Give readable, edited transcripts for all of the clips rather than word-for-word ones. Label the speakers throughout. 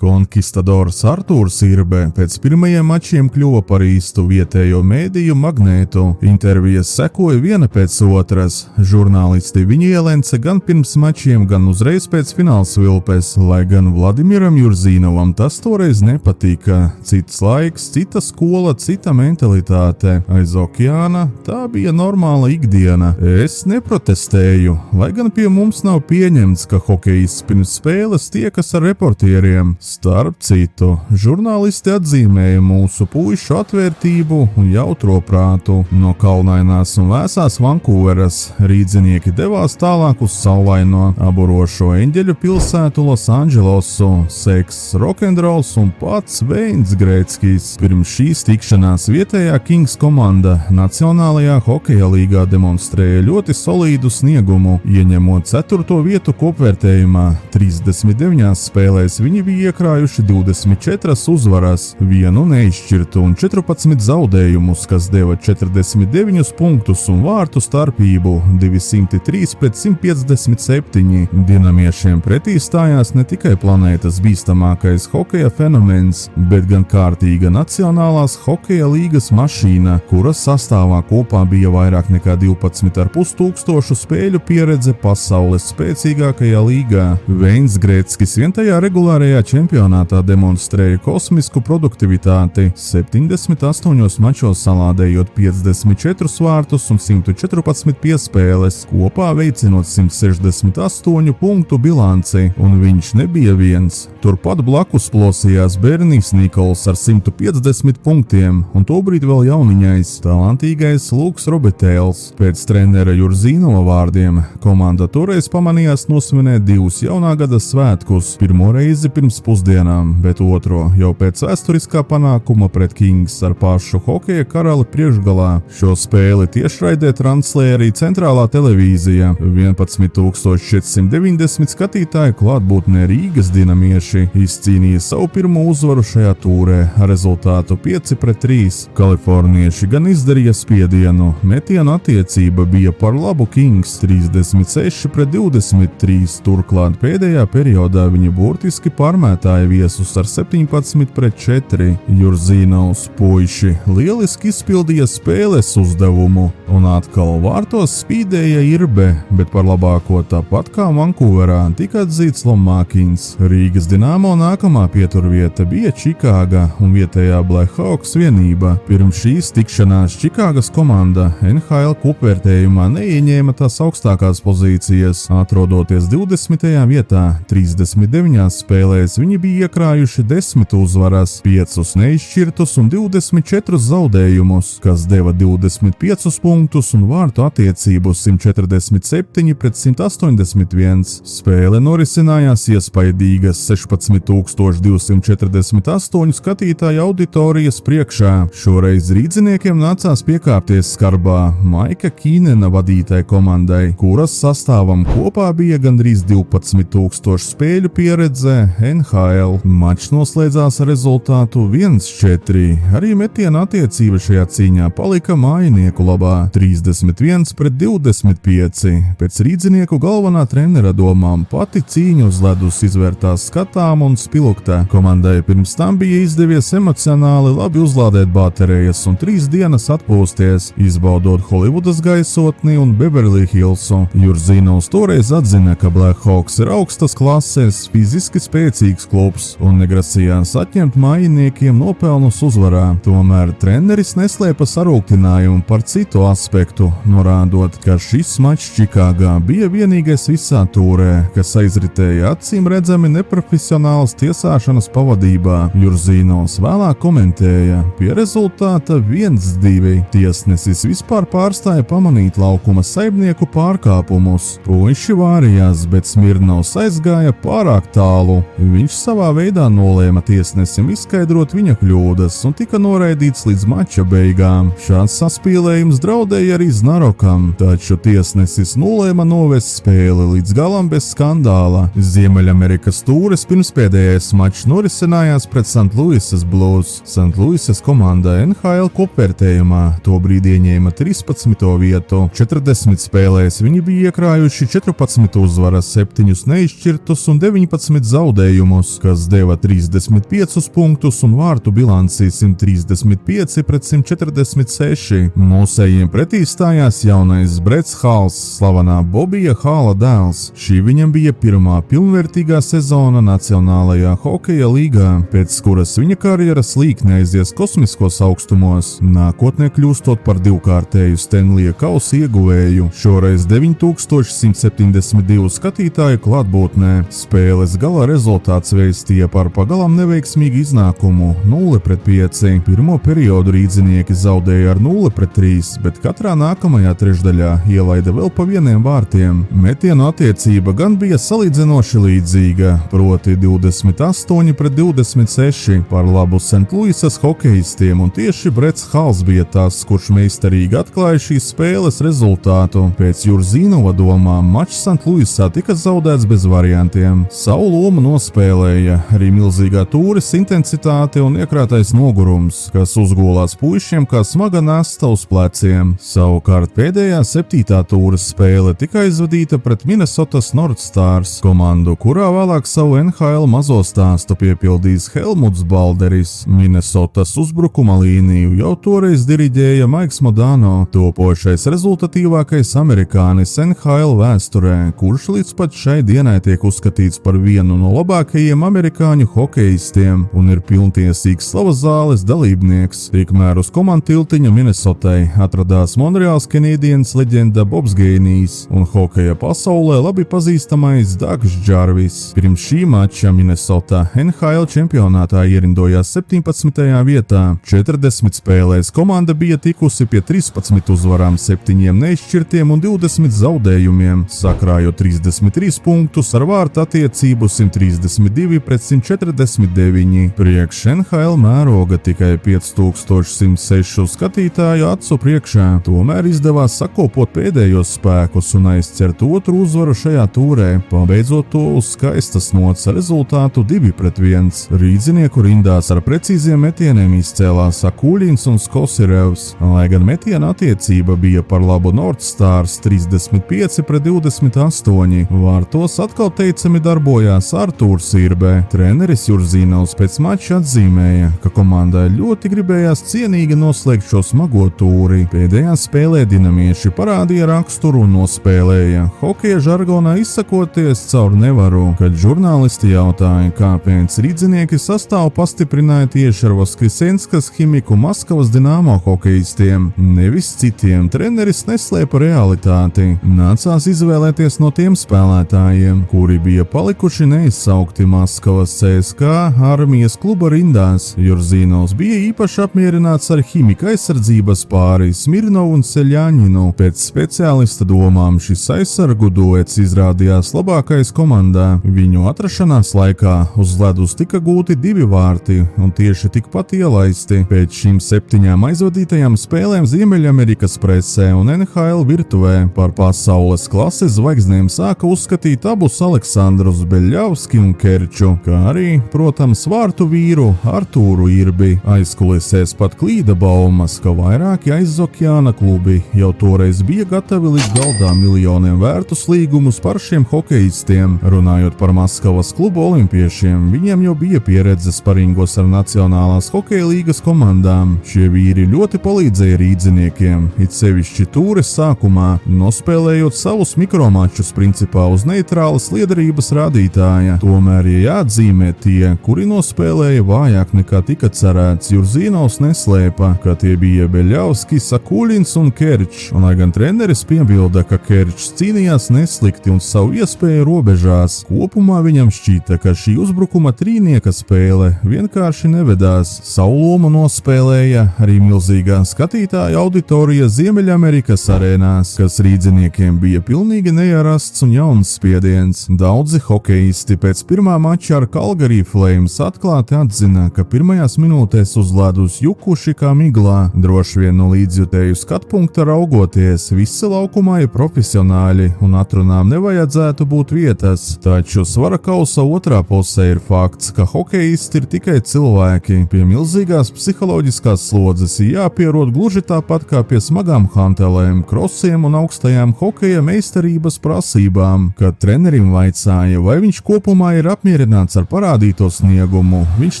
Speaker 1: Konkistadors Artūrs Irbe pēc pirmajiem mačiem kļuva par īstu vietējo mēdīju magnētu. Intervijas sekoja viena pēc otras. Žurnālisti viņu ielence gan pirms mačiem, gan uzreiz pēc fināls vilpes, lai gan Vladimiram Jurzīnovam tas toreiz nepatika. Cits laiks, cita skola, cita mentalitāte. Aiz okeāna tā bija normāla ikdiena. Es neprotestēju, lai gan pie mums nav pieņemts, ka hokejists pirms spēles tiekas ar reportieriem. Starp citu, žurnālisti atzīmēja mūsu puišu atvērtību un jautro prātu. No kalnainās un vēsās Vankūveras rīdzinieki devās tālāk uz saulaino aburošo eņģeļu pilsētu Losandželosu, seks, rokenrols un pats Veins Greckijs. Pirms šīs tikšanās vietējā Kings komanda Nacionālajā hokeja līgā demonstrēja ļoti solīdu sniegumu, ieņemot 4. vietu kopvērtējumā. 39 spēlēs viņi bija iekrājuši 24 uzvaras, 1 neizšķirtu un 14 zaudējumus, kas deva 49 punktus un vārtu starpību 203 pret 157. Dinamiešiem pretī stājās ne tikai planētas bīstamākais hokeja fenomens, bet gan kārtīga Nacionālās hokeja līgas mašīna, kuras sastāvā kopā bija vairāk nekā 12,5 tūkstošu spēļu pieredze pasaules spēcīgākajā līgā. Veins Greckijs vientajā regulārajā čempionātā demonstrēja kosmisku produktivitāti, 78 mačos salādējot 54 vārtus un 114 piespēles, kopā veicinot 168 punktu bilanci, un viņš nebija viens. Turpat blakus plosījās Bernijs Nikols ar 150 punktiem, un tobrīd vēl jauniņais, talantīgais Luks Robetēls. Pēc trenera Jurzīnova vārdiem, komanda toreiz pamanījās nosvinēt 2 jaunā gada svētkus, pirmo reizi pirms pusdienām, bet otro jau pēc vēsturiskā panākuma pret Kings ar pašu hokeja karali priekšgalā. Šo spēli tiešraidē translēja arī centrālā televīzija. 11,490 skatītāju klātbūtnē Rīgas dinamieši izcīnīja savu pirmo uzvaru šajā tūrē ar rezultātu 5-3. Kalifornieši gan izdarīja spiedienu, metienu attiecība bija par labu Kings 36-23, turklāt pēdējā periodā viņi burtiski pārmētāja viesus ar 17-4. Jurzīnovs puiši lieliski izpildīja spēles uzdevumu, un atkal vārtos spīdēja Irbe, bet par labāko tāpat kā Vankūverā tika atzīts Lomākins. Rīgas Dinamo nākamā pieturvieta bija Čikāga un vietējā Blackhawks vienība. Pirms šīs tikšanās Čikāgas komanda NHL kopvērtējumā neieņēma tās augstākās pozīcijas, atrodoties 20. vietā. 39 spēlēs viņi bija iekrājuši 10 uzvaras, 5 neizšķirtus un 24 zaudējumus, kas deva 25 punktus un vārtu attiecību 147 pret 181. Spēle norisinājās iespaidīgas 16,248 skatītāju auditorijas priekšā. Šoreiz rīdziniekiem nācās piekāpties skarbā Maika Kīnena vadītai komandai, kuras sastāvam kopā bija gandrīz 12,000 spēļu pieredze NHL. Mačs noslēdzās ar rezultātu 1-4. Arī metiena attiecība šajā cīņā palika mājinieku labā 31-25. Pēc rīdzinieku galvenā trenera domām pati cīņa uz ledus izvērtās skatām un spilgta. Komandai pirms tam bija izdevies emocionāli labi uzlādēt baterijas un 3 dienas atpūsties, izbaudot Holivudas gaisotni un Beverly Hillsu. Jurzīnovs toreiz atzina, ka Blackhawks ir augstas klases, fiziski spēcīgs klubs un negrasījās atņemt mājiniekiem nopelnus uzvarā. Tomēr treneris neslēpa sarūktinājumu par citu aspektu, norādot, ka šis mačs Čikāgā bija vienīgais visā tūrē, kas aizritēja acīm redzami neprofesionālas tiesāšanas pavadībā. Jurzīnovs vēlāk komentēja: pie rezultāta 1-2 tiesnesis vispār pārstāja pamanīt laukuma saimnieku pārkāpumus. Puiši vārījās, bet Smirnovs aizgāja pārāk tālu. Viņš savā veidā nolēma tiesnesim izskaidrot viņa kļūdas un tika noraidīts līdz mača beigām. Šāds saspīlējums draudēja arī Znarokam, taču tiesnesis nolēma novest spēli līdz galam bez skandāla. Ziemeļamerikas tūres pirmspēdējais mačs norisinājās pret St. Louisas Blues. St. Louisas komanda NHL kopvērtējumā tobrīd ieņēma 13. vietu. 40 spēlēs viņi bija iekrājuši 14 uzvaras, 7 neizšķirtus un 19 zaudējumus. punktus, kas deva 35 punktus un vārtu bilanci 135-146. Mūsējiem pretī stājās jaunais Brets Hals, slavenā Bobija Hala dēls. Šī viņam bija pirmā pilnvērtīgā sezona Nacionālajā hokeja līgā, pēc kuras viņa karjeras līkne aizies kosmiskos augstumos, nākotnē kļūstot par divkārtēju Stenlija kausa ieguvēju, šoreiz 9172 skatītāju klātbūtnē. Spēles gala rezultāts vēstīja par pagalam neveiksmīgu iznākumu 0-5. Pirmo periodu rīdzinieki zaudēja ar 0-3, bet katrā nākamajā trešdaļā ielaida vēl pa vieniem vārtiem. Metienu attiecība gan bija salīdzinoši līdzīga, proti 28-26 par labu St. Louisas hokeistiem, un tieši Brets Hals bija tas, kurš meistarīgi atklāja šīs spēles rezultātu. Pēc Jurzīnova domām mačs St. Louisā tika zaudēts bez variantiem. Savu lomu nospēlēja arī milzīgā tūres intensitāte un iekrātais nogurums, kas uzgulās puišiem kā smaga nasta uz pleciem. Savukārt pēdējā 7. tūres spēle tika aizvadīta pret Minnesotas North Stars komandu, kurā vēlāk savu NHL mazo stāstu piepildīs Helmuts Balderis. Minnesotas uzbrukuma līniju jau toreiz diriģēja Maiks Modano, topošais rezultatīvākais amerikānis NHL vēsturē, kurš līdz pat šai dienai tiek uzskatīts par vienu no labākajiem amerikāņu hokeistiem un ir pilntiesīgs slavas zāles dalībnieks. Tikmēr uz komandu tiltiņa Minnesotai atradās Montreals Canadiens leģenda Bobs Gainijs un hokeja pasaulē labi pazīstamais Dogs Jarvis. Pirms šī mača Minnesota NHL čempionātā ierindojās 17. vietā. 40 spēlēs komanda bija tikusi pie 13 uzvarām, 7 neizšķirtiem un 20 zaudējumiem, sakrājot 33 punktus ar vārtu attiecību 132-149. Priekš NHL mēroga tikai 5106 skatītāju acu priekšā. Tomēr izdevās sakopot pēdējos spēkus un aizcert otru uzvaru šajā tūrē, pabeidzot to uz skaistas nots rezultātu 2-1. Rīdzinieku rindās ar precīziem metieniem izcēlās Akuļins un Skosirevs, lai gan metiena attiecība bija par labu North Stars 35-28. Vārtos atkal teicami darbojās Artūrs Irbē. Treneris Jurzīnovs pēc mača atzīmēja, ka komandai ļoti gribējās cienīgi noslēgt šo smago tūri. Pēdējā spēlē dinamieši parādīja raksturu un nospēlēja. Hokeja žargonā izsakoties caur nevaru, kad žurnālisti jautāja, kāpēc rīdzinieki sastāvu pastiprināja tieši ar Voskresenskas Himiku Maskavas Dinamo hokeistiem. Nevis citiem treneris neslēpa realitāti. Nācās izvēlēties no tiem spēlētājiem, kuri bija palikuši neizsaukti Maskavas CSK armijas kluba rindās. Jurzīnovs bija īpaši apmierināts ar Himika aizsardzības pāri Smirnovu un Seļaņinu. Pēc speciālista domām šis aizsargu duets izrādījās labākais komandā. Viņu atrašanās laikā uz ledus tika gūti 2 vārti un tieši tikpat ielaisti. Pēc šīm 7 aizvadītajām spēlēm Ziemeļamerikas presē un NHL virtuvē par pasaules klases zvaigznēm sāka uzskatīt abus Aleksandrus Beļļavski un Kerču, kā arī, protams, vārtu vīru Artūru Irbi. Aizkulisēs pat klīda baumas, ka vairāki aizokeāna klubi jau toreiz bija gatavi likt galdā miljoniem vērtus līgumus par šiem hokeistiem. Runājot par Maskavas klubu olimpiešiem, viņiem jau bija pieredze sparingos ar Nacionālās hokeja līgas komandām. Šie vīri ļoti palīdzēja rīdziniekiem, it sevišķi tūres sākumā, nospēlējot savus mikromačus principā uz neitrālas liederības rādītāja. Tomēr, ja jāatzīmē tie, kuri nospēlēja vājāk nekā tika cerēts, Jurzīnovs neslēpa, ka tie bija Beļļavskis, Akuļins un Kerčs, un lai gan treneris piebilda, ka Kerčs cīnījās neslikti un savu iespēju robežās, kopumā viņam šķita, ka šī uzbrukuma trīnieka spēle vienkārši nevedās. Savu lomu nospēlēja arī milzīgā skatītāja auditorija Ziemeļamerikas arēnās, kas rīdziniekiem bija pilnīgi neierasts un jauns spiediens. Daudzi hokeisti pēc pirmā mača ar Calgary Flames atklāti atzina, ka pirmajās minūtēs uz ledus jukuši kā miglā. Droši vien no līdzjutēju skatpunkta raugoties, visi laukumā ir profesionāļi un atrunām nevajadzētu būt vietas. Taču svara kausa otrā pusē ir fakts, ka hokeisti ir tikai cilvēki. Pie milzīgās psiholoģiskās slodzes jāpierod gluži tāpat kā pie smagām hantelēm, krosiem un augstajām hokeja meistarības prasībām. Kad trenerim vaicāja, vai viņš kopumā ir apmierināts apmierināts ar parādīto sniegumu. Viņš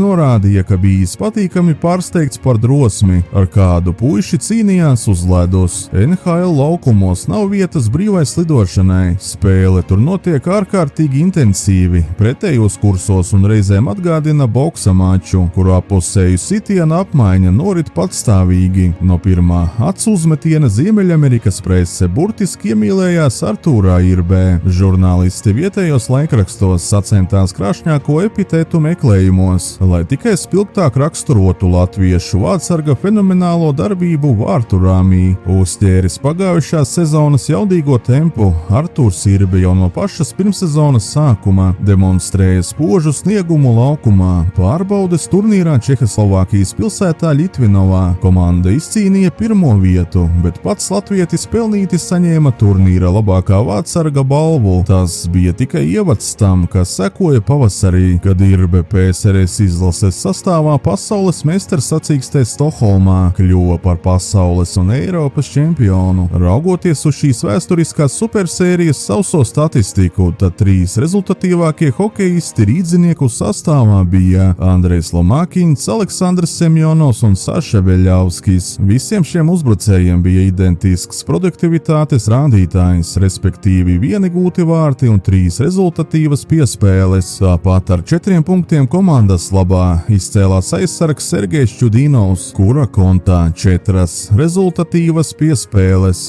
Speaker 1: norādīja, ka bijis patīkami pārsteigts par drosmi, ar kādu puiši cīnījās uz ledus. NHL laukumos nav vietas brīvai slidošanai. Spēle tur notiek ārkārtīgi intensīvi, pretējos kursos un reizēm atgādina boksa maču, kurā pusēju sitiena apmaiņa norit patstāvīgi. No pirmā acu uzmetiena Ziemeļamerikas prese burtiski iemīlējās Artūrā Irbē. Žurnālisti vietējos laikrakstos sacentās krāšņāko epitētu meklējumos, lai tikai spilgtāk raksturotu latviešu vārtsarga fenomenālo darbību vārtu rāmī. Uzķēris pagājušās sezonas jaudīgo tempu, Artūrs Irbe jau no pašas pirmssezonas sākuma demonstrēja spožu sniegumu laukumā. Pārbaudes turnīrā Čehoslovākijas pilsētā Ļitvinovā komanda izcīnīja pirmo vietu, bet pats latvietis pelnīti saņēma turnīra labākā vārtsarga balvu. Tas bija tikai ievads tam, kas sekoja pavasarī, kad Irbe PSRS izlases sastāvā pasaules meistars sacīkstē Stokholmā kļuva par pasaules un Eiropas čempionu. Raugoties uz šīs vēsturiskās supersērijas sauso statistiku, tad 3 rezultatīvākie hokejisti rīdzinieku sastāvā bija Andrejs Lomākiņš, Aleksandrs Semjonovs un Saša Beļavskis. Visiem šiem uzbrucējiem bija identisks produktivitātes rādītājs, respektīvi 1 gūti vārti un 3 rezultatīvas piespēles. Tāpat ar 4 punktiem komandas labā izcēlās aizsargs Sergejs Čudinovs, kura kontā 4 rezultatīvas piespēles.